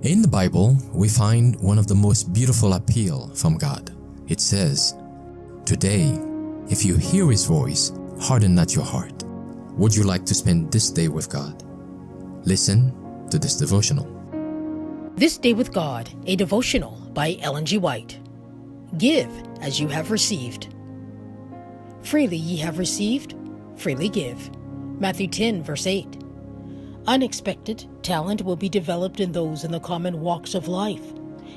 In the Bible, we find one of the most beautiful appeal from God. It says, "Today, if you hear His voice, harden not your heart." Would you like to spend this day with God? Listen to this devotional. This Day with God, a devotional by Ellen G. White. Give as you have received. Freely ye have received, freely give. Matthew 10, verse 8. Unexpected talent will be developed in those in the common walks of life.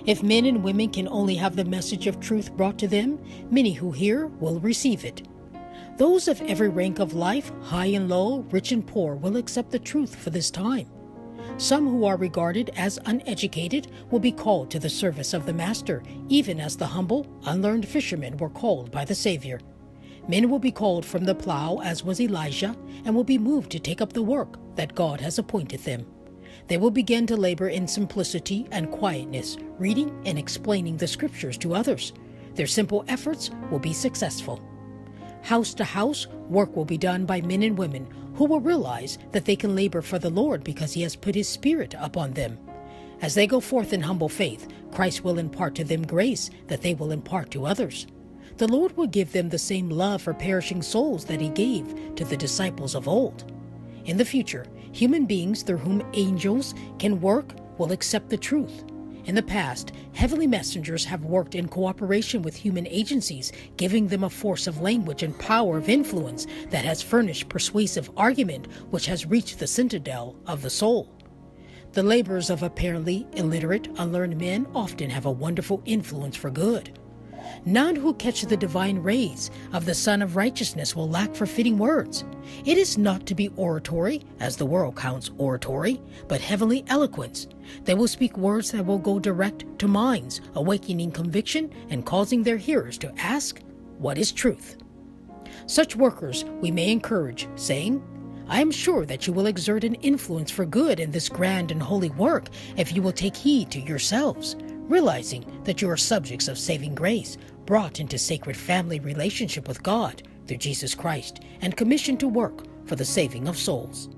If men and women can only have the message of truth brought to them, many who hear will receive it. Those of every rank of life, high and low, rich and poor, will accept the truth for this time. Some who are regarded as uneducated will be called to the service of the Master, even as the humble, unlearned fishermen were called by the Savior. Men will be called from the plow, as was Elijah, and will be moved to take up the work that God has appointed them. They will begin to labor in simplicity and quietness, reading and explaining the Scriptures to others. Their simple efforts will be successful. House to house, work will be done by men and women who will realize that they can labor for the Lord because He has put His Spirit upon them. As they go forth in humble faith, Christ will impart to them grace that they will impart to others. The Lord will give them the same love for perishing souls that He gave to the disciples of old. In the future, human beings through whom angels can work will accept the truth. In the past, heavenly messengers have worked in cooperation with human agencies, giving them a force of language and power of influence that has furnished persuasive argument which has reached the citadel of the soul. The labors of apparently illiterate, unlearned men often have a wonderful influence for good. None who catch the divine rays of the Sun of Righteousness will lack for fitting words. It is not to be oratory, as the world counts oratory, but heavenly eloquence. They will speak words that will go direct to minds, awakening conviction and causing their hearers to ask, "What is truth?" Such workers we may encourage, saying, "I am sure that you will exert an influence for good in this grand and holy work if you will take heed to yourselves, realizing that you are subjects of saving grace, brought into sacred family relationship with God through Jesus Christ, and commissioned to work for the saving of souls."